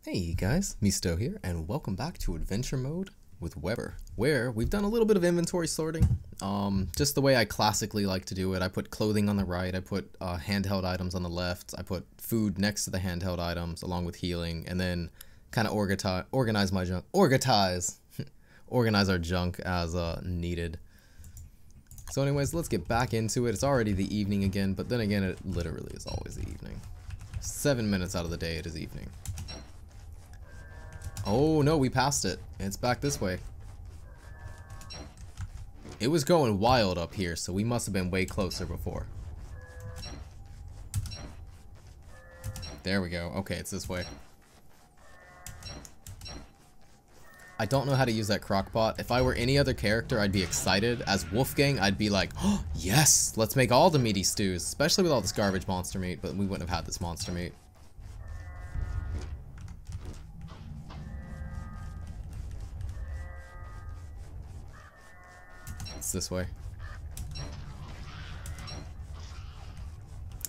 Hey guys, Misto here, and welcome back to Adventure Mode with Weber, where we've done a little bit of inventory sorting, just the way I classically like to do it. I put clothing on the right, I put handheld items on the left, I put food next to the handheld items along with healing, and then kind of organize my junk, organize our junk as needed. So anyways, let's get back into it. It's already the evening again, but then again, it literally is always the evening. 7 minutes out of the day, it is evening. Oh no, we passed it. It's back this way. It was going wild up here, so we must have been way closer before. There we go. Okay, it's this way. I don't know how to use that crockpot. If I were any other character, I'd be excited. As Wolfgang, I'd be like, oh, yes, let's make all the meaty stews, especially with all this garbage monster meat, but we wouldn't have had this monster meat. It's this way.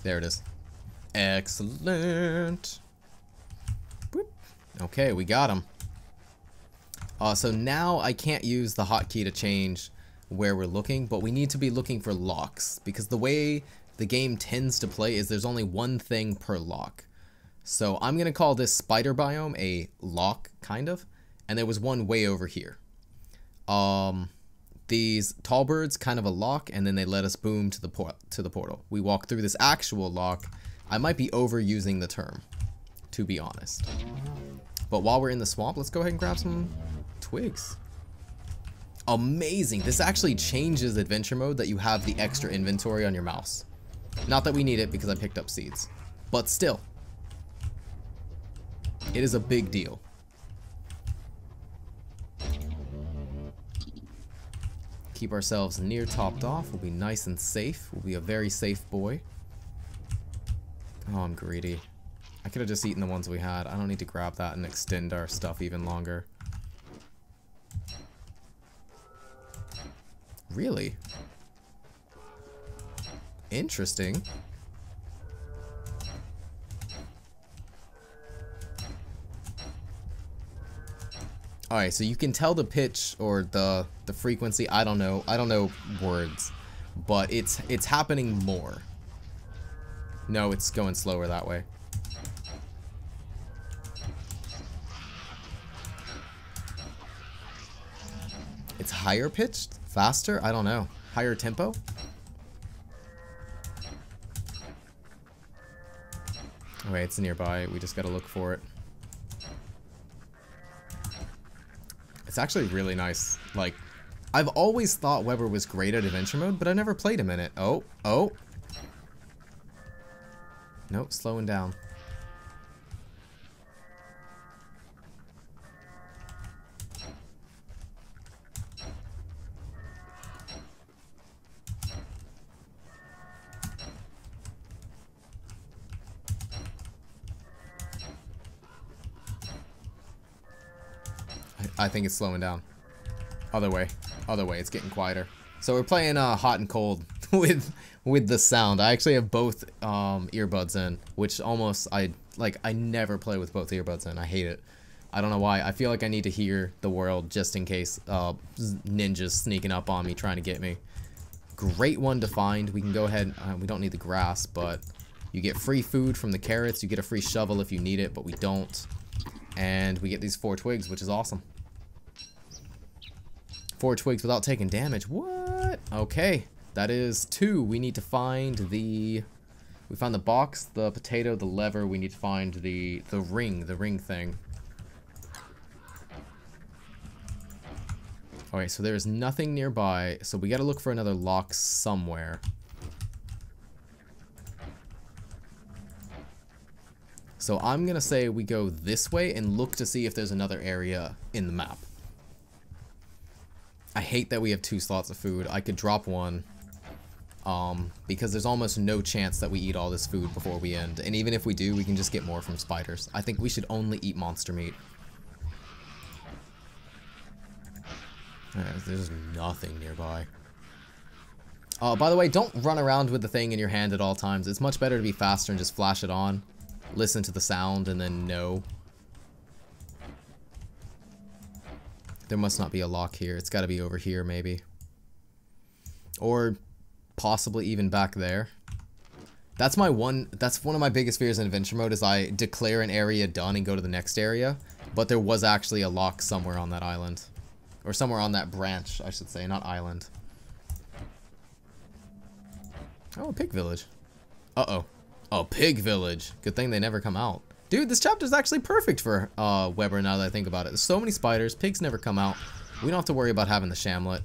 There it is. Excellent. Boop. Okay, we got him. So now I can't use the hotkey to change where we're looking, but we need to be looking for locks, because the way the game tends to play is there's only one thing per lock. So I'm going to call this spider biome a lock, kind of, and there was one way over here. These tall birds, kind of a lock, and then they let us boom to the portal. We walk through this actual lock. I might be overusing the term, to be honest. But while we're in the swamp, let's go ahead and grab some twigs. Amazing. This actually changes adventure mode that you have the extra inventory on your mouse. Not that we need it because I picked up seeds, but still, it is a big deal. Keep ourselves near topped off. We'll be nice and safe. We'll be a very safe boy. Oh, I'm greedy. I could have just eaten the ones we had. I don't need to grab that and extend our stuff even longer. Really? Interesting. Alright, so you can tell the pitch or the frequency. I don't know words, but it's happening more. No, it's going slower that way. It's higher pitched? Faster? I don't know. Higher tempo? Okay, it's nearby. We just gotta look for it. It's actually really nice. Like, I've always thought Weber was great at adventure mode, but I never played him in it. Oh. Nope, slowing down. I think it's slowing down. Other way, it's getting quieter. So we're playing hot and cold with the sound. I actually have both earbuds in, which almost I never play with both earbuds in. I hate it. I don't know why. I feel like I need to hear the world just in case ninjas sneaking up on me trying to get me. Great one to find. We can go ahead. We don't need the grass, but you get free food from the carrots. You get a free shovel if you need it, but we don't. And we get these 4 twigs, which is awesome. 4 twigs without taking damage. What? Okay. That is 2. We need to find the... We found the box, the potato, the lever. We need to find the ring thing. Alright, so there's nothing nearby. So we gotta look for another lock somewhere. So I'm gonna say we go this way and look to see if there's another area in the map. I hate that we have 2 slots of food. I could drop one, because there's almost no chance that we eat all this food before we end. And even if we do, we can just get more from spiders. I think we should only eat monster meat. There's nothing nearby. By the way, don't run around with the thing in your hand at all times. It's much better to be faster and just flash it on. Listen to the sound and then know. There must not be a lock here. It's got to be over here, maybe. Or possibly even back there. That's one of my biggest fears in adventure mode is I declare an area done and go to the next area, but there was actually a lock somewhere on that island. Or somewhere on that branch, I should say, not island. Oh, a pig village. Uh-oh. Oh, pig village. Good thing they never come out. Dude, this chapter's actually perfect for Weber now that I think about it. There's so many spiders, pigs never come out. We don't have to worry about having the Shamlet.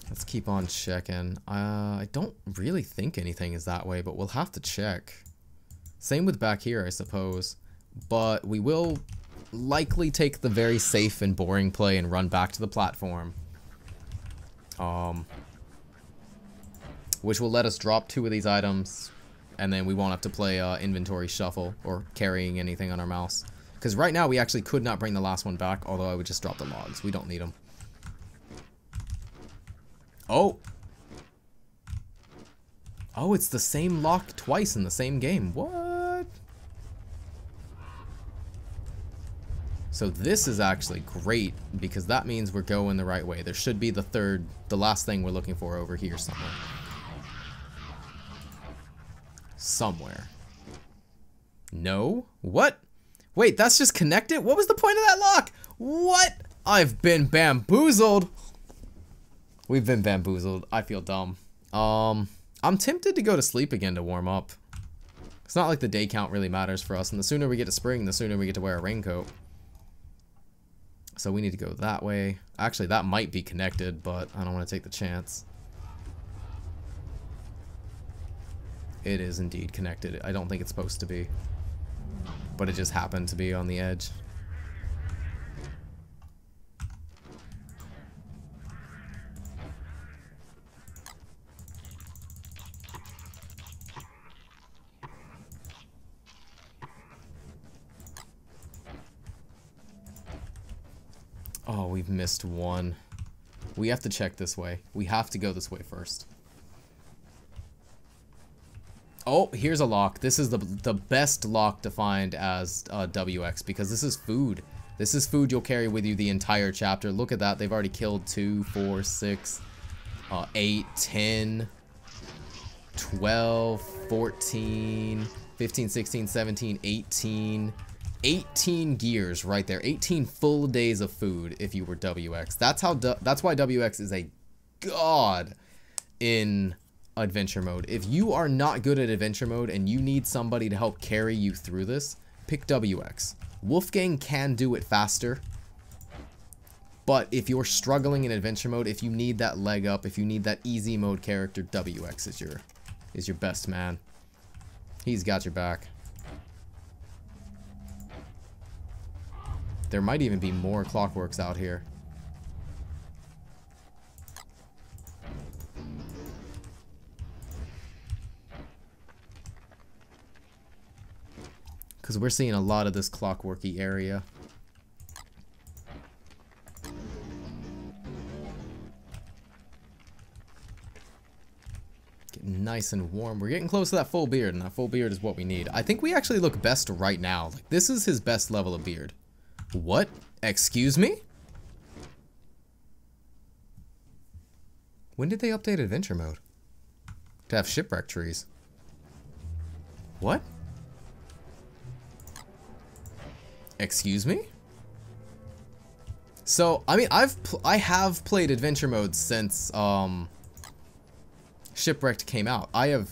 Let's keep on checking. I don't really think anything is that way, but we'll have to check. Same with back here, I suppose. But we will likely take the very safe and boring play and run back to the platform. Which will let us drop 2 of these items, and then we won't have to play inventory shuffle or carrying anything on our mouse. Because right now we actually could not bring the last one back, although I would just drop the logs. We don't need them. Oh! Oh, it's the same lock twice in the same game. What? So this is actually great, because that means we're going the right way. There should be the last thing we're looking for over here somewhere. Somewhere. No? What? Wait, that's just connected? What was the point of that lock? What? I've been bamboozled. We've been bamboozled. I feel dumb. I'm tempted to go to sleep again to warm up. It's not like the day count really matters for us, and the sooner we get to spring, the sooner we get to wear a raincoat. So we need to go that way. Actually, that might be connected, but I don't want to take the chance. It is indeed connected. I don't think it's supposed to be. But it just happened to be on the edge. Oh, we've missed one. We have to check this way. We have to go this way first. Oh, here's a lock. This is the best lock to find as WX, because this is food. This is food you'll carry with you the entire chapter. Look at that. They've already killed 2, 4, 6, 8, 10, 12, 14, 15, 16, 17, 18... 18 gears right there. 18 full days of food if you were WX. That's why WX is a god in adventure mode. If you are not good at adventure mode and you need somebody to help carry you through this, pick WX. Wolfgang can do it faster, but if you're struggling in adventure mode, if you need that leg up, if you need that easy mode character, WX is your best man. He's got your back. There might even be more clockworks out here. Because we're seeing a lot of this clockworky area. Getting nice and warm. We're getting close to that full beard, and that full beard is what we need. I think we actually look best right now. Like, this is his best level of beard. What? Excuse me? When did they update adventure mode? To have shipwreck trees. What? Excuse me? So, I mean, I have played adventure mode since Shipwrecked came out. I have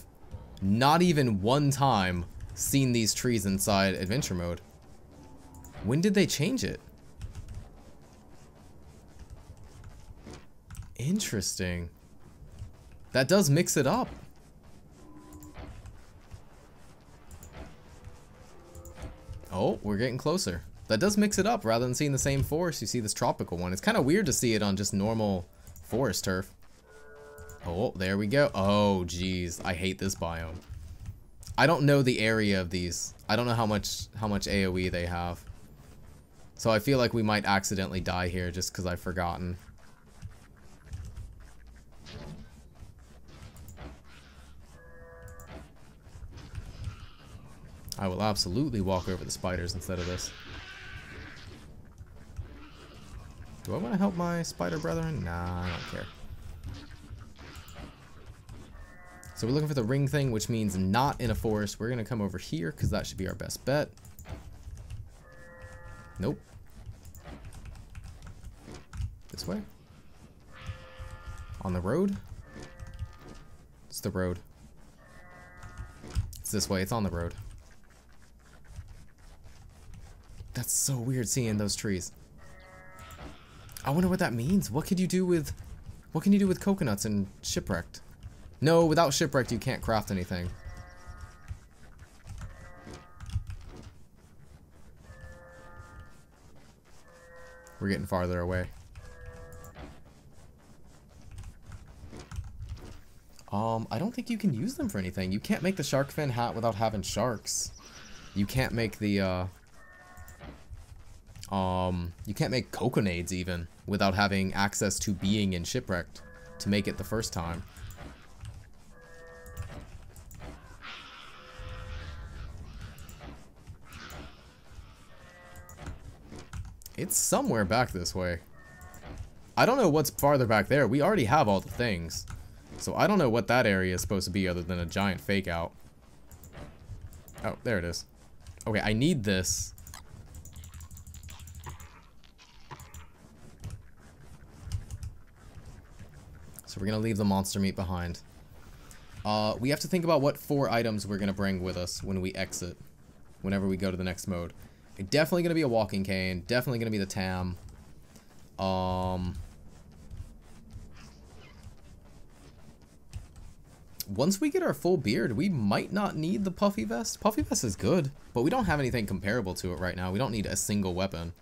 not even one time seen these trees inside adventure mode. When did they change it? Interesting. That does mix it up. Oh, we're getting closer. That does mix it up. Rather than seeing the same forest, you see this tropical one. It's kind of weird to see it on just normal forest turf. Oh, there we go. Oh, geez. I hate this biome. I don't know the area of these. I don't know how much AoE they have. So I feel like we might accidentally die here just because I've forgotten. I will absolutely walk over the spiders instead of this. Do I want to help my spider brethren? Nah, I don't care. So we're looking for the ring thing, which means not in a forest. We're going to come over here because that should be our best bet. Nope. This way? On the road? It's the road. It's this way. It's on the road. That's so weird seeing those trees. I wonder what that means. What can you do with coconuts in Shipwrecked? No, without Shipwrecked you can't craft anything. We're getting farther away. I don't think you can use them for anything. You can't make the shark fin hat without having sharks. You can't make the, you can't make coconades even without having access to being in Shipwrecked to make it the first time. It's somewhere back this way. I don't know what's farther back there. We already have all the things. So I don't know what that area is supposed to be other than a giant fake out. Oh, there it is. Okay, I need this. So we're going to leave the monster meat behind. We have to think about what 4 items we're going to bring with us when we exit. Whenever we go to the next mode. Definitely going to be a walking cane. Definitely going to be the Tam. Once we get our full beard, we might not need the puffy vest. Puffy vest is good, but we don't have anything comparable to it right now. We don't need a single weapon.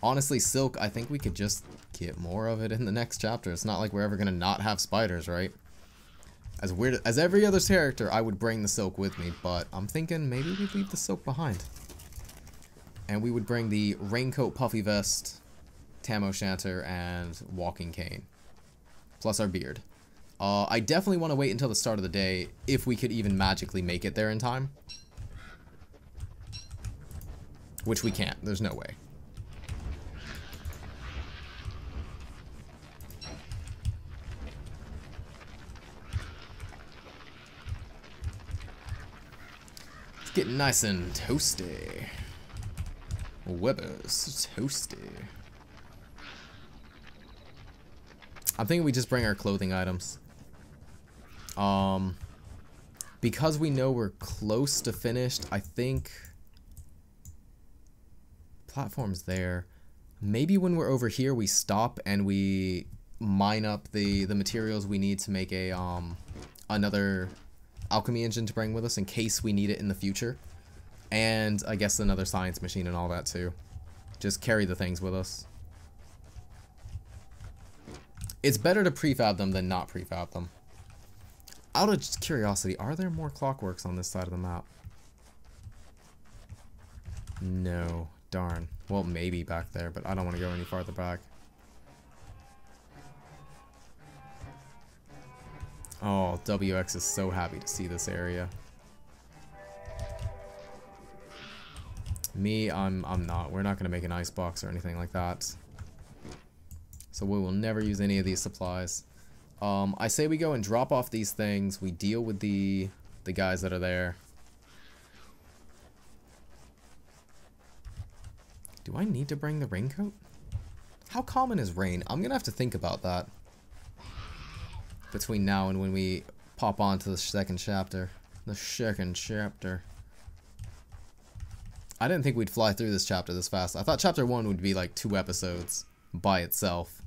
Honestly, silk, I think we could just get more of it in the next chapter. It's not like we're ever going to not have spiders, right? As weird as every other character, I would bring the silk with me, but I'm thinking maybe we'd leave the silk behind. And we would bring the raincoat, puffy vest, Tam O'Shanter, and walking cane. Plus our beard. I definitely want to wait until the start of the day if we could even magically make it there in time. Which we can't. There's no way. It's getting nice and toasty. Weber's toasty. I'm thinking we just bring our clothing items. Because we know we're close to finished, I think platform's there. Maybe when we're over here we stop and we mine up the materials we need to make a another alchemy engine to bring with us in case we need it in the future. And I guess another science machine and all that too. Just carry the things with us. It's better to prefab them than not prefab them. Out of just curiosity, are there more clockworks on this side of the map? No. Darn. Well, maybe back there, but I don't want to go any farther back. Oh, WX is so happy to see this area. Me, I'm not. We're not going to make an icebox or anything like that. So we will never use any of these supplies. I say we go and drop off these things. We deal with the guys that are there. Do I need to bring the raincoat? How common is rain? I'm going to have to think about that. Between now and when we pop on to the second chapter. The second chapter. I didn't think we'd fly through this chapter this fast. I thought chapter 1 would be like 2 episodes by itself.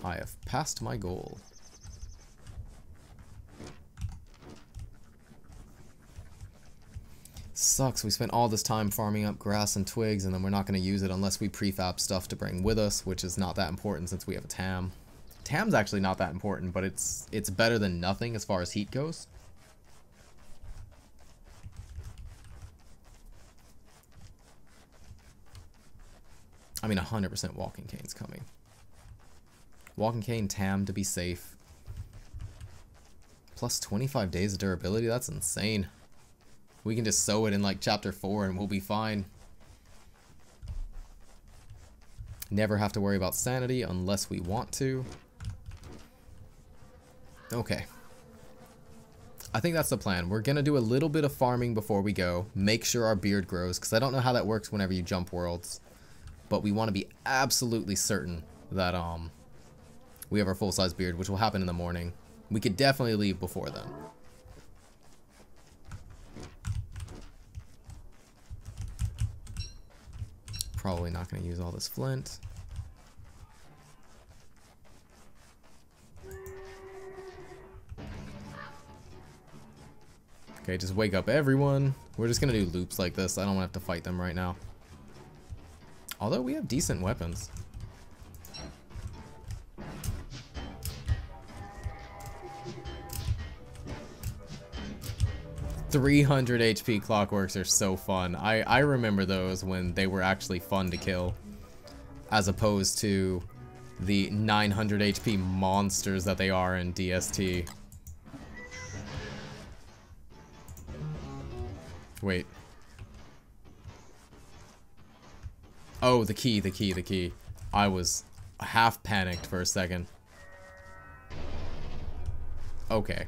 I have passed my goal. Sucks, we spent all this time farming up grass and twigs and then we're not going to use it unless we prefab stuff to bring with us, which is not that important since we have a Tam. Tam's actually not that important, but it's better than nothing as far as heat goes. I mean, 100% walking cane's coming. Walking cane, Tam to be safe. Plus 25 days of durability, that's insane. We can just sow it in like chapter 4 and we'll be fine. Never have to worry about sanity unless we want to. Okay. I think that's the plan. We're going to do a little bit of farming before we go. Make sure our beard grows, because I don't know how that works whenever you jump worlds. But we want to be absolutely certain that we have our full-size beard, which will happen in the morning. We could definitely leave before then. Probably not going to use all this flint. Okay, just wake up everyone. We're just going to do loops like this. I don't want to have to fight them right now. Although we have decent weapons. $300 HP clockworks are so fun. I remember those when they were actually fun to kill, as opposed to the 900 HP monsters that they are in DST. Wait. Oh, the key. I was half panicked for a second. Okay.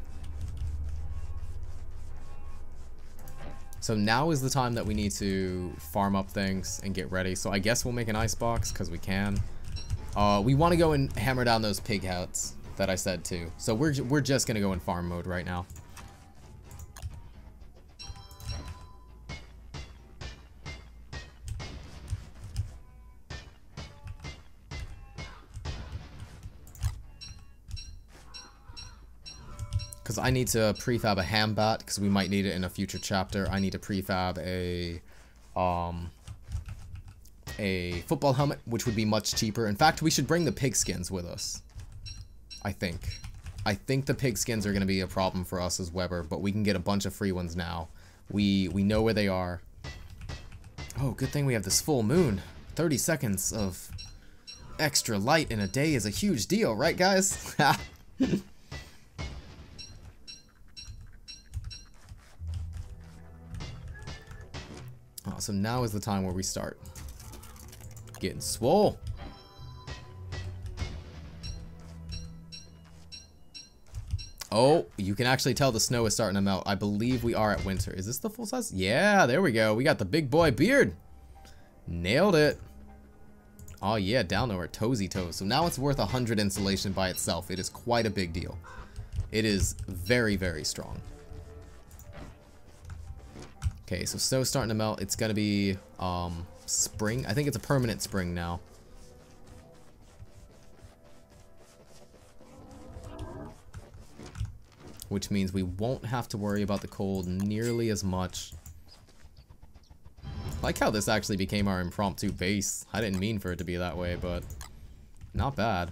So now is the time that we need to farm up things and get ready. So I guess we'll make an icebox because we can. We want to go and hammer down those pig hats that I said too. So we're just gonna go in farm mode right now. Because I need to prefab a ham bat, because we might need it in a future chapter. I need to prefab a football helmet, which would be much cheaper. In fact, we should bring the pig skins with us. I think the pig skins are going to be a problem for us as Weber, but we can get a bunch of free ones now. We know where they are. Oh, good thing we have this full moon. 30 seconds of extra light in a day is a huge deal, right guys? Oh, so now is the time where we start getting swole. Oh, you can actually tell the snow is starting to melt. I believe we are at winter. Is this the full size? Yeah, there we go. We got the big boy beard. Nailed it. Oh yeah, down there, toesy toes. So now it's worth 100 insulation by itself. It is quite a big deal. It is very, very strong. Okay, so snow's starting to melt. It's gonna be spring. I think it's a permanent spring now. Which means we won't have to worry about the cold nearly as much. I like how this actually became our impromptu base. I didn't mean for it to be that way, but not bad.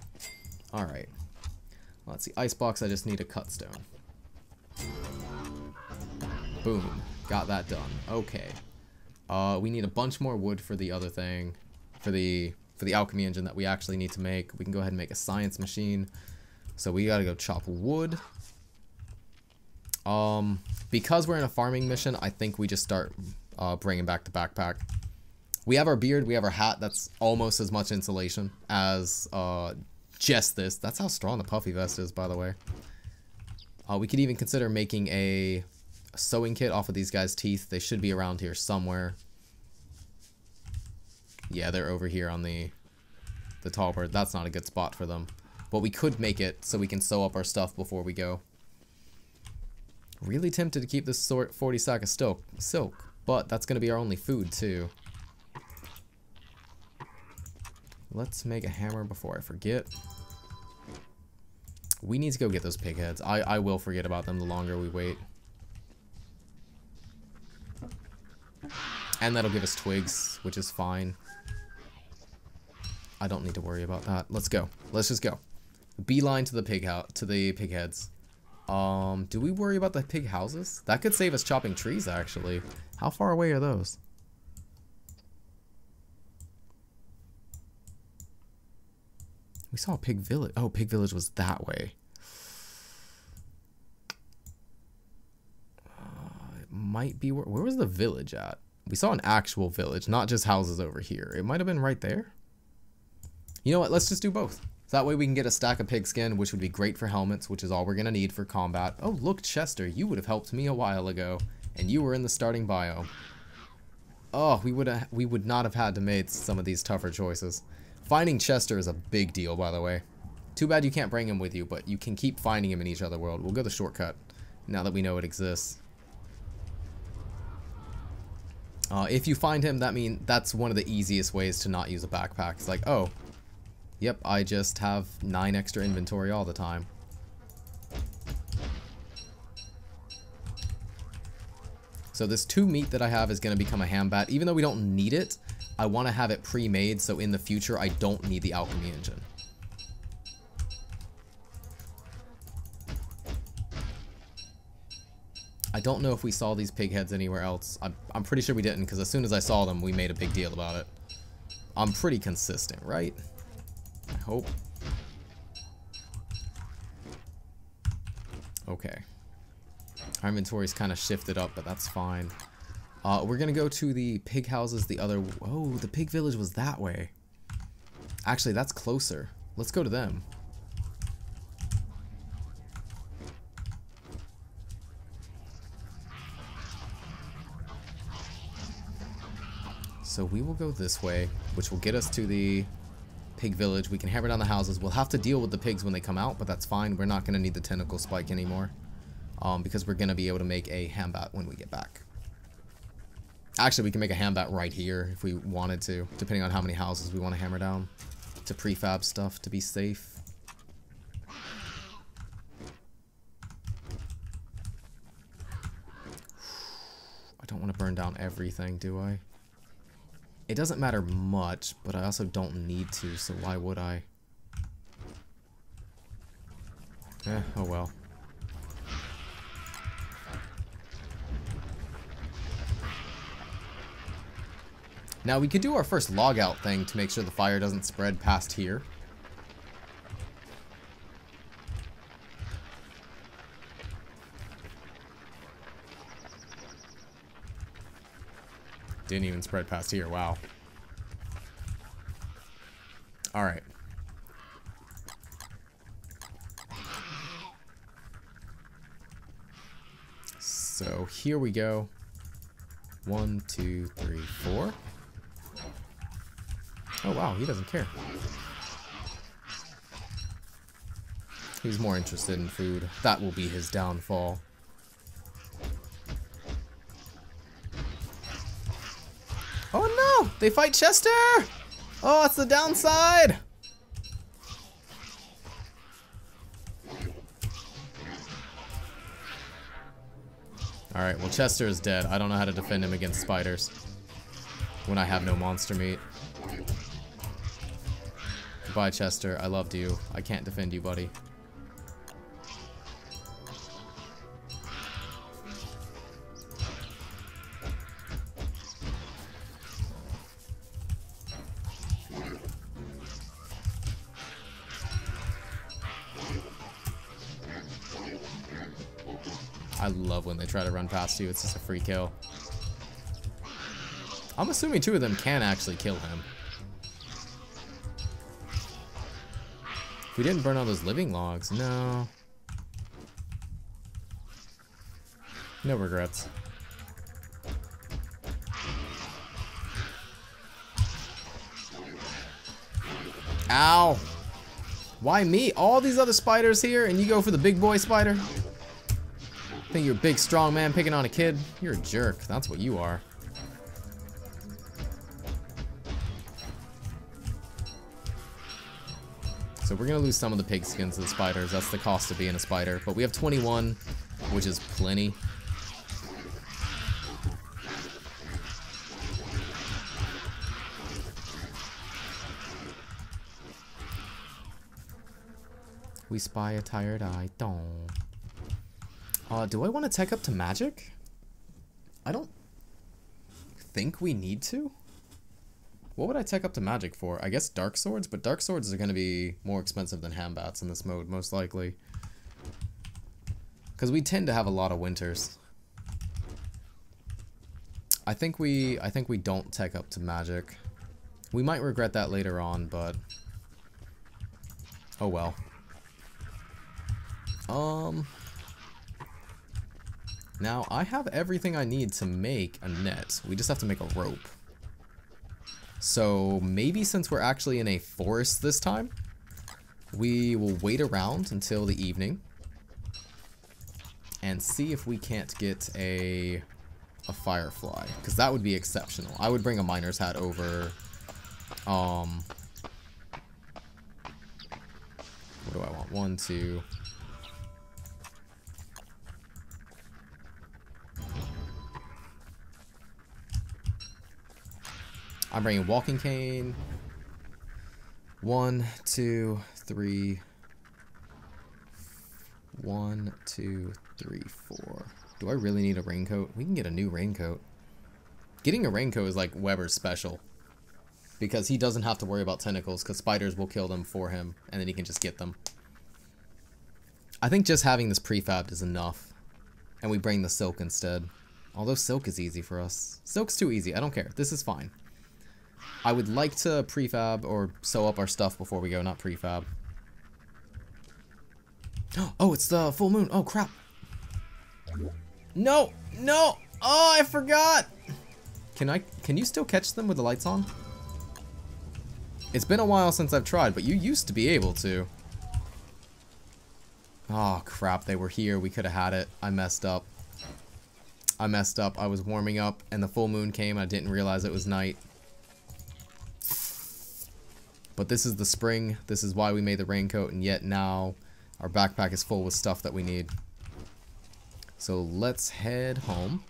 Alright. Let's see. Icebox, I just need a cut stone. Boom. Got that done. Okay. We need a bunch more wood for the other thing. For the alchemy engine that we actually need to make. We can go ahead and make a science machine. So we gotta go chop wood. Because we're in a farming mission, I think we just start bringing back the backpack. We have our beard, we have our hat. That's almost as much insulation as just this. That's how strong the puffy vest is, by the way. We could even consider making a sewing kit off of these guys' teeth. They should be around here somewhere. Yeah, they're over here on the tall bird. That's not a good spot for them. But we could make it so we can sew up our stuff before we go. Really tempted to keep this 40 sack of silk, but that's going to be our only food too. Let's make a hammer before I forget. We need to go get those pig heads. I will forget about them the longer we wait. And that'll give us twigs, which is fine. I don't need to worry about that. Let's go. Let's just go. Beeline to the pig heads. Do we worry about the pig houses? That could save us chopping trees, actually. How far away are those? We saw a pig village. Oh, pig village was that way. It might be where was the village at? We saw an actual village, not just houses over here. It might have been right there. You know what? Let's just do both. So that way we can get a stack of pigskin, which would be great for helmets, which is all we're going to need for combat. Oh, look, Chester, you would have helped me a while ago, and you were in the starting biome. Oh, we would not have had to make some of these tougher choices. Finding Chester is a big deal, by the way. Too bad you can't bring him with you, but you can keep finding him in each other world. We'll go the shortcut, now that we know it exists. If you find him, that's one of the easiest ways to not use a backpack. It's like, oh, yep, I just have 9 extra inventory all the time. So this 2 meat that I have is going to become a ham bat. Even though we don't need it, I want to have it pre-made so in the future I don't need the alchemy engine. I don't know if we saw these pig heads anywhere else. I'm pretty sure we didn't, because as soon as I saw them, we made a big deal about it. I'm pretty consistent, right? I hope. Okay. Our inventory's kind of shifted up, but that's fine. We're gonna go to the pig houses the other... Oh, the pig village was that way. Actually, that's closer. Let's go to them. So we will go this way, which will get us to the pig village. We can hammer down the houses. We'll have to deal with the pigs when they come out, but that's fine. We're not going to need the tentacle spike anymore, because we're going to be able to make a ham bat when we get back. Actually, we can make a ham bat right here if we wanted to, depending on how many houses we want to hammer down to prefab stuff to be safe. I don't want to burn down everything, do I? It doesn't matter much, but I also don't need to, so why would I? Oh well. Now we could do our first log out thing to make sure the fire doesn't spread past here. Didn't even spread past here, wow. Alright. So here we go. 1, 2, 3, 4. Oh wow, he doesn't care. He's more interested in food. That will be his downfall. Oh no! They fight Chester! Oh, that's the downside! Alright, well Chester is dead. I don't know how to defend him against spiders when I have no monster meat. Goodbye, Chester. I loved you. I can't defend you, buddy. I love when they try to run past you. It's just a free kill. I'm assuming 2 of them can actually kill him. We didn't burn all those living logs. No. No regrets. Ow! Why me? All these other spiders here and you go for the big boy spider? Think you're a big strong man picking on a kid? You're a jerk. That's what you are. So we're gonna lose some of the pig skins to the spiders. That's the cost of being a spider. But we have 21, which is plenty. We spy a tired eye. Don't. Do I want to tech up to magic? I don't think we need to. What would I tech up to magic for? I guess dark swords, but dark swords are going to be more expensive than ham bats in this mode, most likely. Because we tend to have a lot of winters. I think we don't tech up to magic. We might regret that later on, but oh well. Now I have everything I need to make a net. We just have to make a rope. So maybe since we're actually in a forest this time, we will wait around until the evening and see if we can't get a firefly, because that would be exceptional. I would bring a miner's hat over. What do I want? 1, 2. I'm bringing walking cane. 1, 2, 3. 1, 2, 3, 4. Do I really need a raincoat? We can get a new raincoat. Getting a raincoat is like Weber's special, because he doesn't have to worry about tentacles, because spiders will kill them for him, and then he can just get them. I think just having this prefabbed is enough, and we bring the silk instead. Although silk is easy for us. Silk's too easy. I don't care. This is fine. I would like to prefab or sew up our stuff before we go, not prefab. Oh, it's the full moon. Oh, crap. No, no. Oh, I forgot. Can you still catch them with the lights on? It's been a while since I've tried, but you used to be able to. Oh, crap. They were here. We could have had it. I messed up. I messed up. I was warming up, and the full moon came. I didn't realize it was night. But this is the spring. This is why we made the raincoat, and yet now our backpack is full with stuff that we need. So let's head home.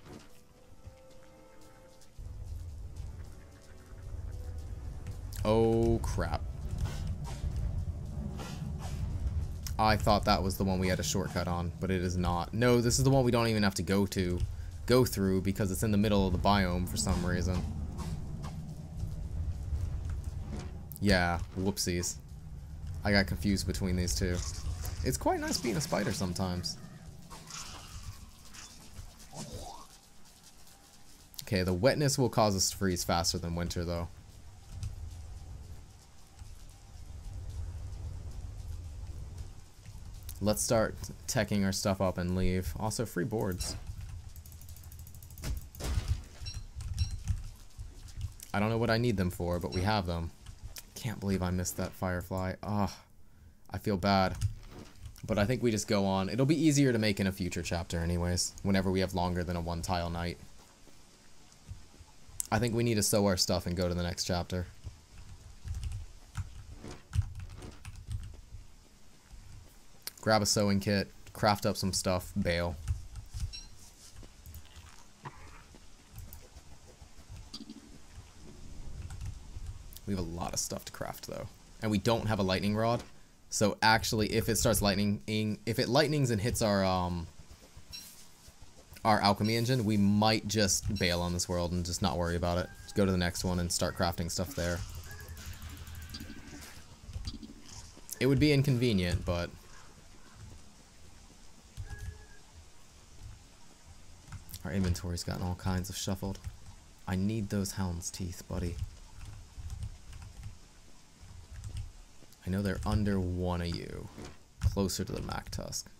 Oh, crap. I thought that was the one we had a shortcut on, but it is not. No, this is the one we don't even have to go through, because it's in the middle of the biome for some reason. Yeah, whoopsies. I got confused between these two. It's quite nice being a spider sometimes. Okay, the wetness will cause us to freeze faster than winter, though. Let's start teching our stuff up and leave. Also, free boards. I don't know what I need them for, but we have them. Can't believe I missed that firefly. Ugh, I feel bad. But I think we just go on. It'll be easier to make in a future chapter anyways, whenever we have longer than a 1-tile night. I think we need to sew our stuff and go to the next chapter. Grab a sewing kit, craft up some stuff, bail. We have a lot of stuff to craft though. And we don't have a lightning rod. So actually, if it starts lightning, if it lightnings and hits our alchemy engine, we might just bail on this world and just not worry about it. Just go to the next one and start crafting stuff there. It would be inconvenient, but our inventory's gotten all kinds of shuffled. I need those hound's teeth, buddy. I know they're under one of you, closer to the Mac Tusk.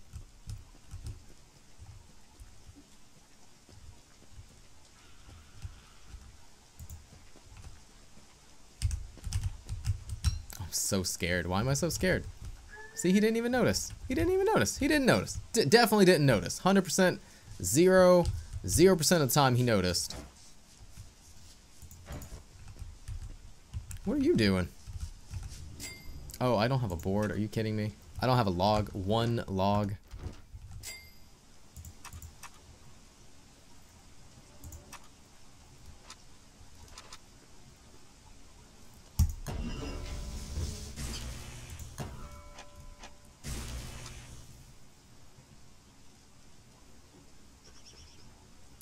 I'm so scared. Why am I so scared? See, he didn't even notice. He didn't even notice. He didn't notice. Definitely didn't notice. 100%, 0% of the time he noticed. What are you doing? Oh, I don't have a board. Are you kidding me? I don't have a log. 1 log.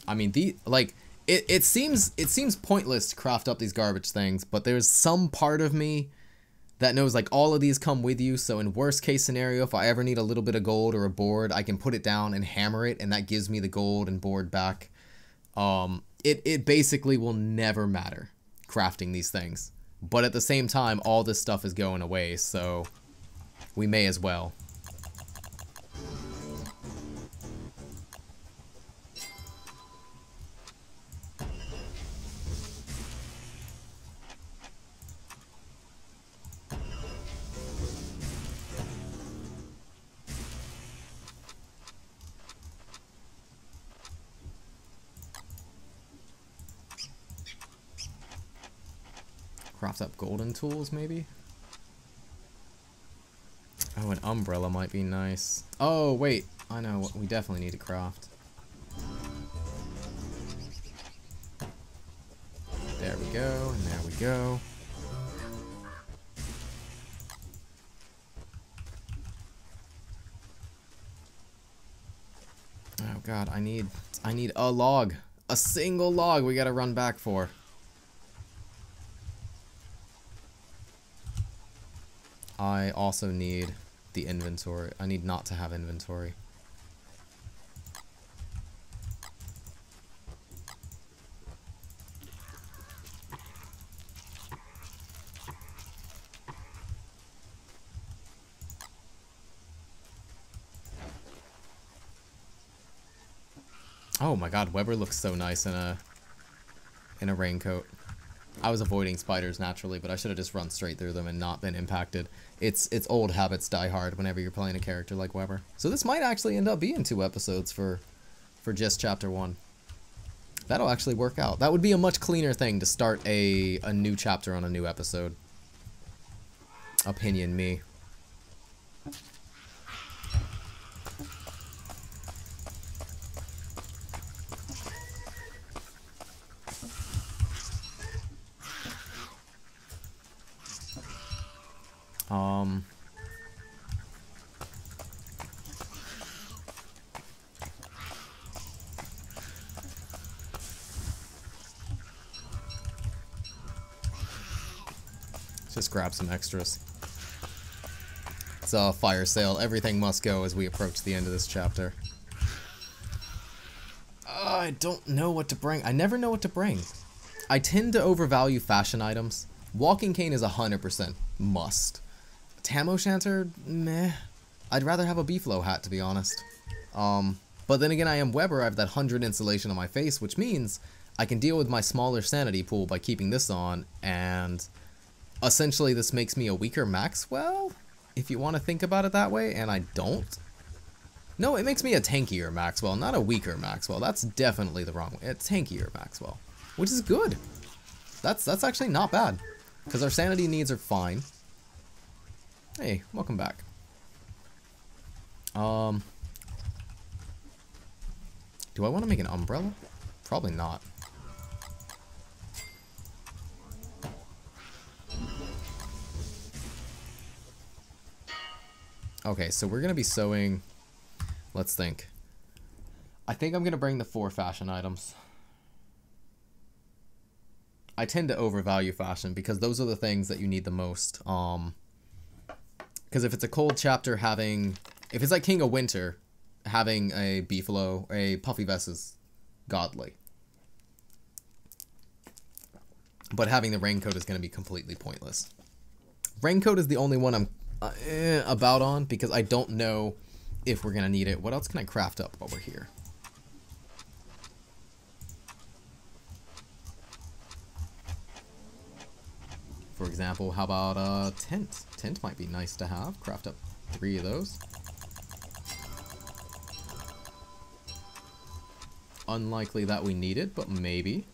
I mean, it seems pointless to craft up these garbage things, but there's some part of me that knows like all of these come with you, so in worst case scenario, if I ever need a little bit of gold or a board, I can put it down and hammer it, and that gives me the gold and board back. it basically will never matter crafting these things. But at the same time, all this stuff is going away, so we may as well. Craft up golden tools, maybe? Oh, an umbrella might be nice. Oh, wait. I know what we definitely need to craft. There we go, and there we go. Oh god, I need a log. A single log we gotta run back for. I also need the inventory. I need not to have inventory. Oh my god, Weber looks so nice in a raincoat. I was avoiding spiders naturally, but I should have just run straight through them and not been impacted. It's old habits die hard whenever you're playing a character like Weber. So this might actually end up being 2 episodes for just chapter 1. That'll actually work out. That would be a much cleaner thing to start a new chapter on a new episode. Opinion me. Just grab some extras. It's a fire sale. Everything must go as we approach the end of this chapter. I don't know what to bring. I never know what to bring. I tend to overvalue fashion items. Walking cane is 100% must. Tam O'Shanter, meh. I'd rather have a Beefalo hat, to be honest. But then again, I am Weber. I have that 100 insulation on my face, which means I can deal with my smaller sanity pool by keeping this on, and essentially this makes me a weaker Maxwell, if you want to think about it that way, and I don't. No, it makes me a tankier Maxwell, not a weaker Maxwell. That's definitely the wrong way. A tankier Maxwell, which is good. That's actually not bad, because our sanity needs are fine. Hey, welcome back. Do I want to make an umbrella? Probably not. Okay, so we're gonna be sewing. Let's think. I think I'm gonna bring the 4 fashion items. I tend to overvalue fashion because those are the things that you need the most. Because if it's a cold chapter, if it's like King of Winter, having a Beefalo, a puffy vest is godly. But having the raincoat is going to be completely pointless. Raincoat is the only one I'm about on, because I don't know if we're going to need it. What else can I craft up while we're here? For example, how about a tent? Tent might be nice to have. Craft up 3 of those. Unlikely that we need it, but maybe.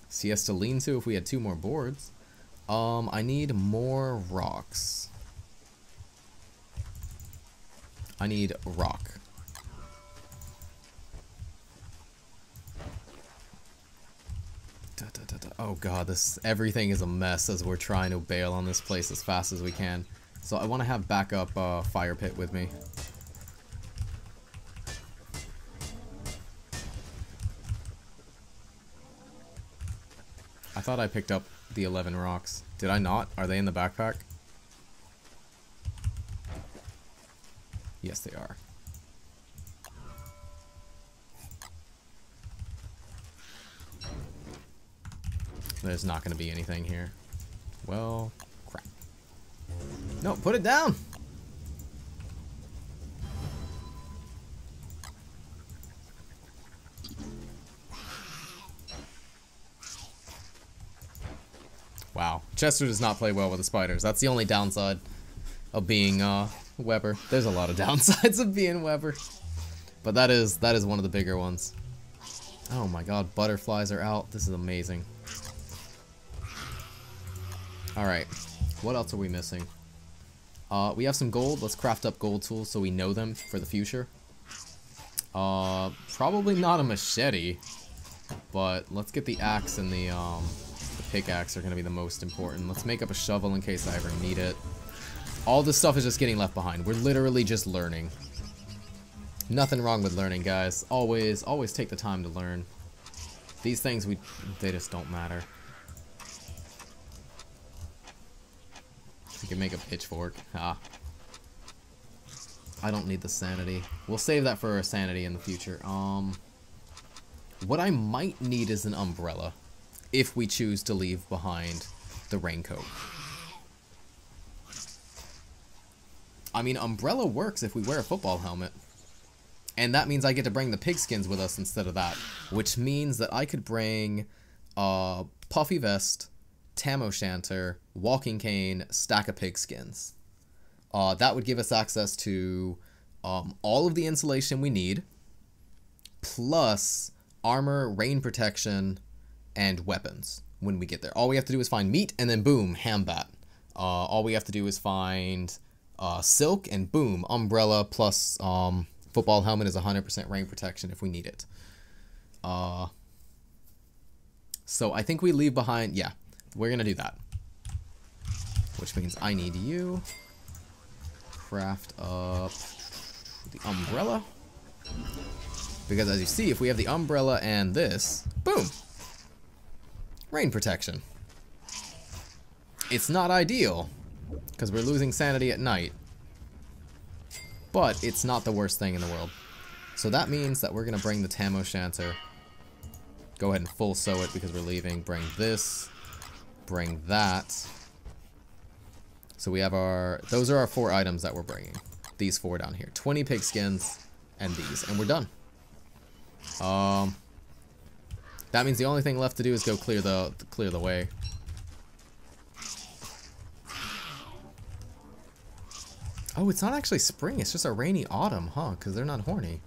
Siesta lean-to if we had 2 more boards. I need more rocks. I need rock. Oh god, everything is a mess as we're trying to bail on this place as fast as we can. So I want to have backup fire pit with me. I thought I picked up the 11 rocks. Did I not? Are they in the backpack? Yes, they are. There's not going to be anything here. Well, crap. No, put it down! Wow. Chester does not play well with the spiders. That's the only downside of being Weber. There's a lot of downsides of being Weber. But that is one of the bigger ones. Oh my god, butterflies are out. This is amazing. Alright. What else are we missing? We have some gold. Let's craft up gold tools so we know them for the future. Probably not a machete. But let's get the axe and the pickaxe are going to be the most important. Let's make up a shovel in case I ever need it. All this stuff is just getting left behind. We're literally just learning. Nothing wrong with learning, guys. Always take the time to learn. These things, they just don't matter. We can make a pitchfork. Ah. I don't need the sanity. We'll save that for our sanity in the future. What I might need is an umbrella. If we choose to leave behind the raincoat. I mean, umbrella works if we wear a football helmet. And that means I get to bring the pigskins with us instead of that. Which means that I could bring puffy vest, tam o'shanter, walking cane, stack of pigskins. That would give us access to all of the insulation we need. Plus armor, rain protection, and weapons when we get there. All we have to do is find meat, and then boom, hambat. All we have to do is find silk, and boom, umbrella plus football helmet is 100% rain protection if we need it. So I think we leave behind, yeah, we're gonna do that. Which means I need you. Craft up the umbrella. Because as you see, if we have the umbrella and this, boom, rain protection. It's not ideal, because we're losing sanity at night. But it's not the worst thing in the world. So that means that we're going to bring the tam o'shanter. Go ahead and full sew it because we're leaving. Bring this. Bring that. So we have our... Those are our 4 items that we're bringing. These 4 down here. 20 pigskins and these. And we're done. That means the only thing left to do is go clear the way. Oh, it's not actually spring. It's just a rainy autumn, huh? Because they're not horny.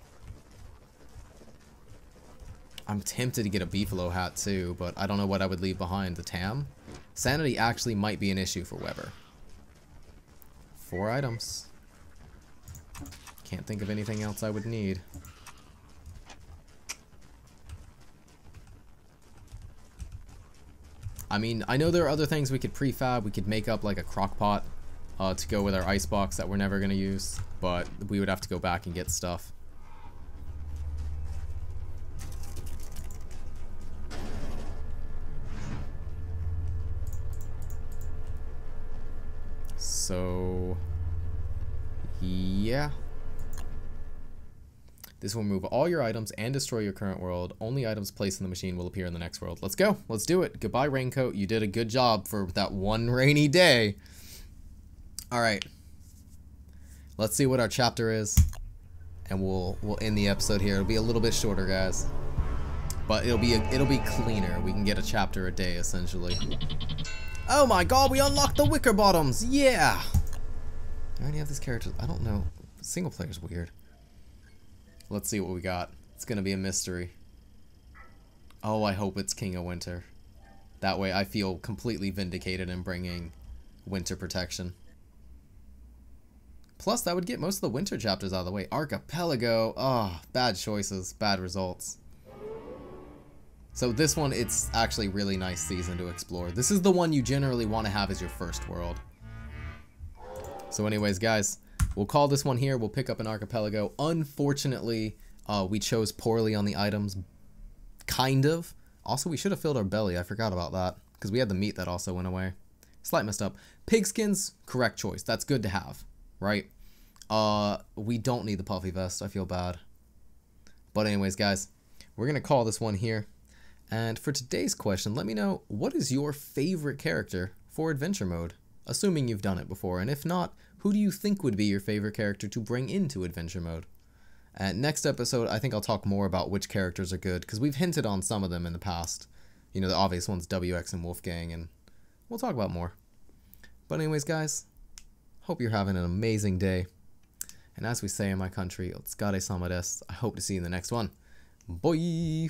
I'm tempted to get a beefalo hat too, but I don't know what I would leave behind. The tam? Sanity actually might be an issue for Weber. 4 items. Can't think of anything else I would need. I mean, I know there are other things we could prefab. We could make up like a crock pot to go with our icebox that we're never going to use, but we would have to go back and get stuff. So, yeah. This will remove all your items and destroy your current world. Only items placed in the machine will appear in the next world. Let's go. Let's do it. Goodbye, raincoat. You did a good job for that one rainy day. Alright. Let's see what our chapter is. And we'll end the episode here. It'll be a little bit shorter, guys. But it'll be cleaner. We can get a chapter a day, essentially. Oh my god, we unlocked the Wicker Bottoms! Yeah! I already have these characters. I don't know. Single player's weird. Let's see what we got. It's gonna be a mystery. Oh, I hope it's King of Winter. That way I feel completely vindicated in bringing winter protection. Plus, that would get most of the winter chapters out of the way. Archipelago. Oh, bad choices. Bad results. So this one, it's actually really nice season to explore. This is the one you generally want to have as your first world. So anyways, guys, we'll call this one here. We'll pick up an Archipelago. Unfortunately, we chose poorly on the items. Kind of. Also, we should have filled our belly. I forgot about that. Because we had the meat that also went away. Slight messed up. Pigskins, correct choice. That's good to have. Right? We don't need the puffy vest. I feel bad. But anyways, guys, we're going to call this one here. And for today's question, let me know, what is your favorite character for adventure mode? Assuming you've done it before, and if not, who do you think would be your favorite character to bring into adventure mode? Next episode, I think I'll talk more about which characters are good, because we've hinted on some of them in the past. You know, the obvious ones, WX and Wolfgang, and we'll talk about more. But anyways, guys, hope you're having an amazing day. And as we say in my country, Otsukare sama desu. I hope to see you in the next one. Bye!